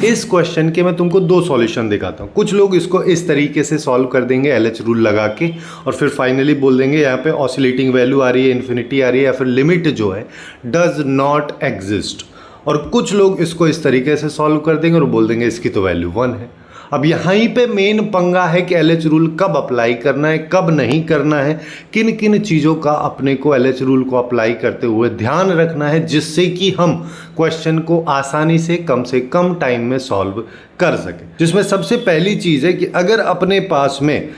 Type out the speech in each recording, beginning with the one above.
इस क्वेश्चन के मैं तुमको दो सॉल्यूशन दिखाता हूँ। कुछ लोग इसको इस तरीके से सॉल्व कर देंगे LH रूल लगा के, और फिर फाइनली बोल देंगे यहाँ पे ऑसिलेटिंग वैल्यू आ रही है, इन्फिनिटी आ रही है, या फिर लिमिट जो है डज नॉट एग्जिस्ट। और कुछ लोग इसको इस तरीके से सॉल्व कर देंगे और बोल देंगे इसकी तो वैल्यू 1 है। अब यहीं पे मेन पंगा है कि LH रूल कब अप्लाई करना है, कब नहीं करना है, किन किन चीज़ों का अपने को LH रूल को अप्लाई करते हुए ध्यान रखना है, जिससे कि हम क्वेश्चन को आसानी से कम टाइम में सॉल्व कर सकें। जिसमें सबसे पहली चीज़ है कि अगर अपने पास में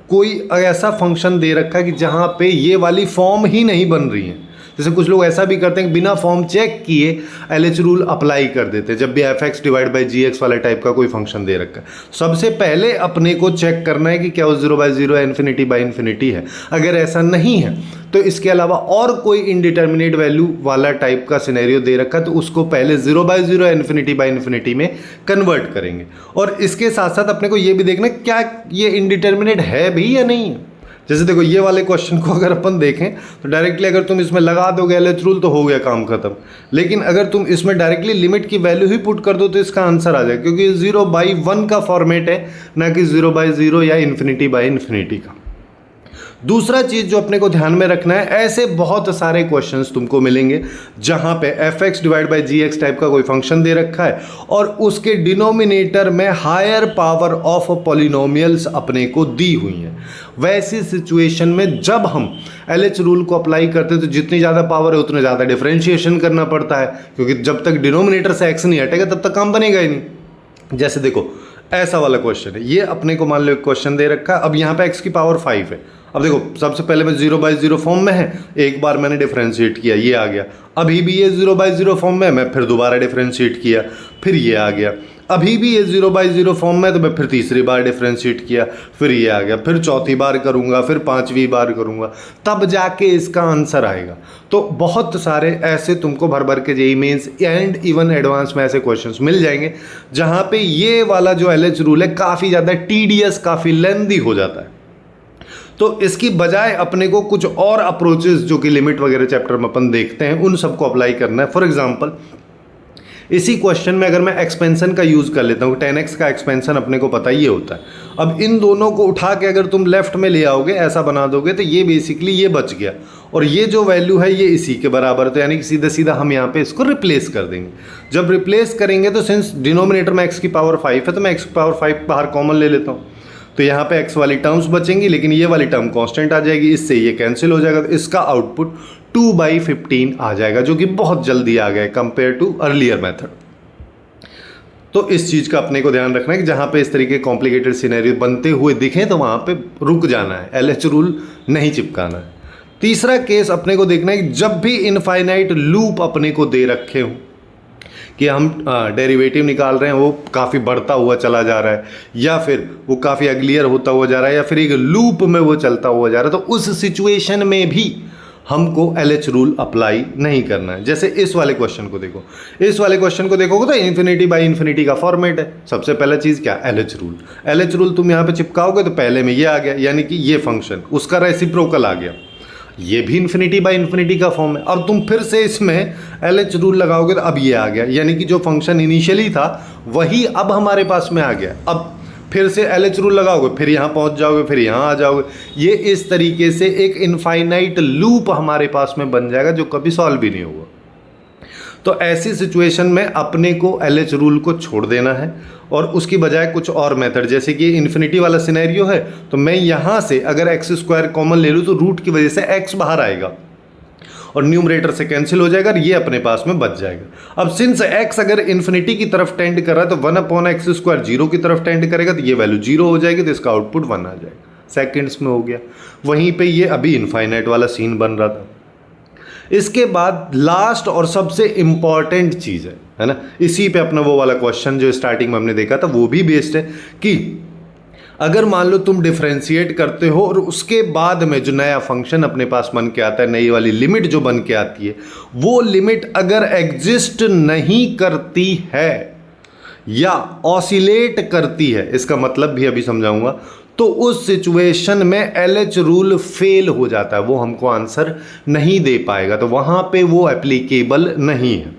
कोई ऐसा फंक्शन दे रखा है कि जहाँ पे ये वाली फॉर्म ही नहीं बन रही है, जैसे कुछ लोग ऐसा भी करते हैं कि बिना फॉर्म चेक किए LH रूल अप्लाई कर देते हैं जब भी fx डिवाइड बाई gx वाला टाइप का कोई फंक्शन दे रखा है। सबसे पहले अपने को चेक करना है कि क्या वो 0/0 है, इन्फिनिटी बाई इन्फिनिटी है। अगर ऐसा नहीं है तो इसके अलावा और कोई इनडिटर्मिनेट वैल्यू वाला टाइप का सिनेरियो दे रखा है तो उसको पहले 0/0 है, इन्फिनिटी बाई इन्फिनिटी में कन्वर्ट करेंगे। और इसके साथ साथ अपने को ये भी देखना क्या ये इनडिटर्मिनेट है भी या नहीं है। जैसे देखो ये वाले क्वेश्चन को अगर अपन देखें तो डायरेक्टली अगर तुम इसमें लगा दोगे LH रूल तो हो गया काम खत्म। लेकिन अगर तुम इसमें डायरेक्टली लिमिट की वैल्यू ही पुट कर दो तो इसका आंसर आ जाए, क्योंकि 0/1 का फॉर्मेट है, ना कि 0/0 या इन्फिनिटी बाई इन्फिनिटी का। दूसरा चीज़ जो अपने को ध्यान में रखना है, ऐसे बहुत सारे क्वेश्चंस तुमको मिलेंगे जहां पे fx divide by gx type का कोई फंक्शन दे रखा है और उसके डिनोमिनेटर में हायर पावर ऑफ पॉलिनोमियल्स अपने को दी हुई हैं। वैसी सिचुएशन में जब हम LH रूल को अप्लाई करते हैं तो जितनी ज़्यादा पावर है उतने ज़्यादा डिफरेंशिएशन करना पड़ता है, क्योंकि जब तक डिनोमिनेटर से x नहीं हटेगा तब तक काम बनेगा ही नहीं। जैसे देखो ऐसा वाला क्वेश्चन है, ये अपने को मान लो एक क्वेश्चन दे रखा है। अब यहाँ पे x की पावर 5 है। अब देखो सबसे पहले मैं 0/0 फॉर्म में है, एक बार मैंने डिफरेंशिएट किया, ये आ गया। अभी भी ये 0/0 फॉर्म में, मैं फिर दोबारा डिफरेंशिएट किया, फिर ये आ गया। अभी भी ये 0/0 फॉर्म में तो मैं फिर तीसरी बार डिफरेंशिएट किया, फिर ये आ गया, फिर चौथी बार करूँगा, फिर पांचवी बार करूँगा, तब जाके इसका आंसर आएगा। तो बहुत सारे ऐसे तुमको भर भर के JEE mains and even advanced में ऐसे क्वेश्चंस मिल जाएंगे जहाँ पे ये वाला जो LH रूल है काफ़ी ज़्यादा टीडियस, काफ़ी लेंदी हो जाता है। तो इसकी बजाय अपने को कुछ और अप्रोचेस जो कि लिमिट वगैरह चैप्टर में अपन देखते हैं उन सबको अप्लाई करना है। फॉर एग्जांपल इसी क्वेश्चन में अगर मैं एक्सपेंशन का यूज़ कर लेता हूँ, 10x का एक्सपेंशन अपने को पता ही होता है। अब इन दोनों को उठा के अगर तुम लेफ्ट में ले आओगे, ऐसा बना दोगे, तो ये बेसिकली ये बच गया और ये जो वैल्यू है ये इसी के बराबर है। तो यानी कि सीधा सीधा हम यहाँ पे इसको रिप्लेस कर देंगे। जब रिप्लेस करेंगे तो सिंस डिनोमिनेटर में x की पावर 5 है तो मैं x की पावर 5 बाहर कॉमन ले लेता हूँ, तो यहाँ पे x वाली टर्म्स बचेंगी, लेकिन ये वाली टर्म कांस्टेंट आ जाएगी, इससे ये कैंसिल हो जाएगा। तो इसका आउटपुट 2/15 आ जाएगा, जो कि बहुत जल्दी आ गया कंपेयर टू अर्लियर मेथड। तो इस चीज़ का अपने को ध्यान रखना है कि जहाँ पे इस तरीके कॉम्प्लिकेटेड सिनेरियो बनते हुए दिखें तो वहाँ पे रुक जाना है, LH रूल नहीं चिपकाना है। तीसरा केस अपने को देखना है कि जब भी इनफाइनाइट लूप अपने को दे रखे हों कि हम डेरिवेटिव निकाल रहे हैं, वो काफ़ी बढ़ता हुआ चला जा रहा है या फिर वो काफ़ी अग्लियर होता हुआ जा रहा है या फिर एक लूप में वो चलता हुआ जा रहा है, तो उस सिचुएशन में भी हमको LH रूल अप्लाई नहीं करना है। जैसे इस वाले क्वेश्चन को देखो, इस वाले क्वेश्चन को देखोगे तो इन्फिनिटी बाई इन्फिनिटी का फॉर्मेट है। सबसे पहला चीज़ क्या, LH रूल। LH रूल तुम यहाँ पे चिपकाओगे तो पहले में ये आ गया, यानी कि ये फंक्शन उसका रेसिप्रोकल आ गया, ये भी इन्फिनिटी बाई इन्फिनिटी का फॉर्म है। और तुम फिर से इसमें LH रूल लगाओगे तो अब ये आ गया, यानी कि जो फंक्शन इनिशियली था वही अब हमारे पास में आ गया। अब फिर से LH रूल लगाओगे, फिर यहाँ पहुँच जाओगे, फिर यहाँ आ जाओगे। ये इस तरीके से एक इनफाइनाइट लूप हमारे पास में बन जाएगा जो कभी सॉल्व भी नहीं होगा। तो ऐसी सिचुएशन में अपने को LH रूल को छोड़ देना है और उसकी बजाय कुछ और मेथड, जैसे कि इन्फिनिटी वाला सिनेरियो है तो मैं यहाँ से अगर x² कॉमन ले लूँ तो रूट की वजह से x बाहर आएगा और न्यूमरेटर से कैंसिल हो जाएगा और ये अपने पास में बच जाएगा। अब सिंस x अगर इन्फिनिटी की तरफ टेंड कर रहा है तो 1/x² 0 की तरफ टेंड करेगा तो ये वैल्यू 0 हो जाएगी, तो इसका आउटपुट 1 आ जाएगा। सेकेंड्स में हो गया। वहीं पे ये अभी इनफाइनाइट वाला सीन बन रहा था। इसके बाद लास्ट और सबसे इम्पॉर्टेंट चीज़ है ना, इसी पे अपना वो वाला क्वेश्चन जो स्टार्टिंग में हमने देखा था वो भी बेस्ड है कि अगर मान लो तुम डिफरेंशिएट करते हो और उसके बाद में जो नया फंक्शन अपने पास बन के आता है, नई वाली लिमिट जो बन के आती है, वो लिमिट अगर एग्जिस्ट नहीं करती है या ऑसिलेट करती है, इसका मतलब भी अभी समझाऊंगा, तो उस सिचुएशन में LH रूल फेल हो जाता है, वो हमको आंसर नहीं दे पाएगा, तो वहाँ पे वो एप्लीकेबल नहीं है।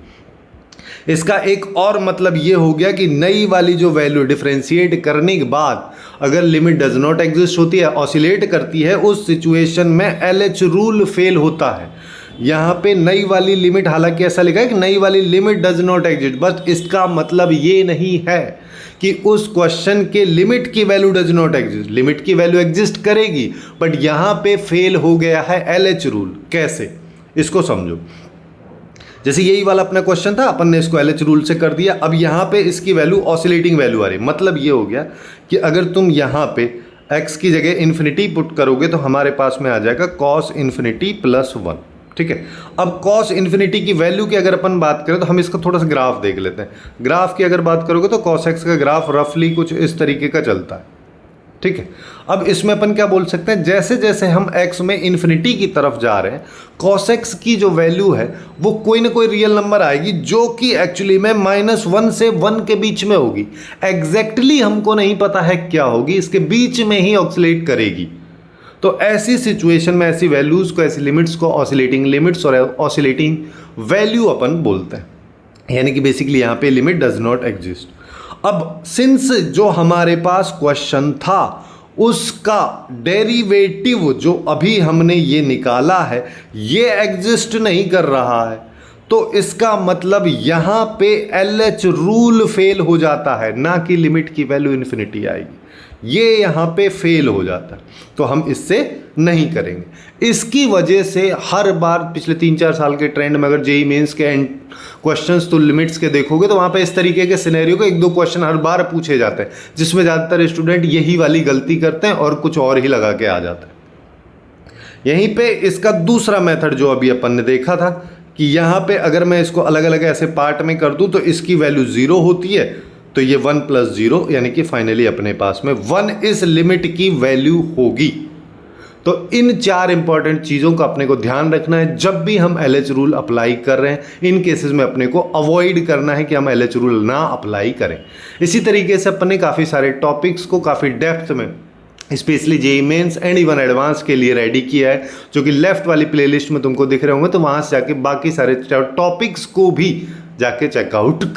इसका एक और मतलब ये हो गया कि नई वाली जो वैल्यू डिफरेंशिएट करने के बाद अगर लिमिट डज नॉट एग्जिस्ट होती है, ऑसिलेट करती है, उस सिचुएशन में LH रूल फेल होता है। यहाँ पे नई वाली लिमिट, हालांकि ऐसा लिखा है कि नई वाली लिमिट डज नॉट एग्जिस्ट, बस इसका मतलब ये नहीं है कि उस क्वेश्चन के लिमिट की value does not exist. Limit की वैल्यू एग्जिस्ट करेगी, बट यहाँ पे फेल हो गया है LH रूल। कैसे, इसको समझो। जैसे यही वाला अपना क्वेश्चन था, अपन ने इसको LH रूल से कर दिया। अब यहाँ पे इसकी वैल्यू ऑसिलेटिंग वैल्यू आ रही है। मतलब ये हो गया कि अगर तुम यहाँ पे x की जगह इन्फिनिटी पुट करोगे तो हमारे पास में आ जाएगा cos इन्फिनिटी प्लस 1। ठीक है, अब cos इन्फिनिटी की वैल्यू की अगर अपन बात करें तो हम इसका थोड़ा सा ग्राफ देख लेते हैं। ग्राफ की अगर बात करोगे तो cos x का ग्राफ रफली कुछ इस तरीके का चलता है। ठीक है, अब इसमें अपन क्या बोल सकते हैं, जैसे जैसे हम x में इन्फिनिटी की तरफ जा रहे हैं, cos x की जो वैल्यू है वो कोई ना कोई रियल नंबर आएगी जो कि एक्चुअली में -1 से 1 के बीच में होगी। एग्जैक्टली हमको नहीं पता है क्या होगी, इसके बीच में ही ऑसिलेट करेगी। तो ऐसी सिचुएशन में ऐसी वैल्यूज को, ऐसी लिमिट्स को ऑसिलेटिंग लिमिट्स और ऑसिलेटिंग वैल्यू अपन बोलते हैं। यानी कि बेसिकली यहाँ पे लिमिट डज नॉट एग्जिस्ट। अब सिंस जो हमारे पास क्वेश्चन था उसका डेरिवेटिव जो अभी हमने ये निकाला है ये एग्जिस्ट नहीं कर रहा है, तो इसका मतलब यहाँ पे LH रूल फेल हो जाता है, ना कि लिमिट की वैल्यू इन्फिनिटी आएगी। ये यहाँ पे फेल हो जाता है, तो हम इससे नहीं करेंगे। इसकी वजह से हर बार पिछले 3-4 साल के ट्रेंड में अगर जेईई मेंस के क्वेश्चंस तो लिमिट्स के देखोगे तो वहाँ पे इस तरीके के सिनेरियो के 1-2 क्वेश्चन हर बार पूछे जाते हैं, जिसमें ज़्यादातर स्टूडेंट यही वाली गलती करते हैं और कुछ और ही लगा के आ जाते हैं। यहीं पे इसका दूसरा मेथड जो अभी अपन ने देखा था कि यहाँ पे अगर मैं इसको अलग अलग ऐसे पार्ट में कर दूँ तो इसकी वैल्यू 0 होती है, तो ये 1 + 0 यानी कि फाइनली अपने पास में 1 इस लिमिट की वैल्यू होगी। तो इन 4 इंपॉर्टेंट चीज़ों का अपने को ध्यान रखना है जब भी हम LH रूल अप्लाई कर रहे हैं। इन केसेस में अपने को अवॉइड करना है कि हम LH रूल ना अप्लाई करें। इसी तरीके से अपने काफ़ी सारे टॉपिक्स को काफ़ी डेप्थ में specially JEE mains and even advanced के लिए रेडी किया है, जो कि लेफ्ट वाली प्लेलिस्ट में तुमको दिख रहे होंगे। तो वहाँ से जाके बाकी सारे टॉपिक्स को भी जाके चेकआउट कर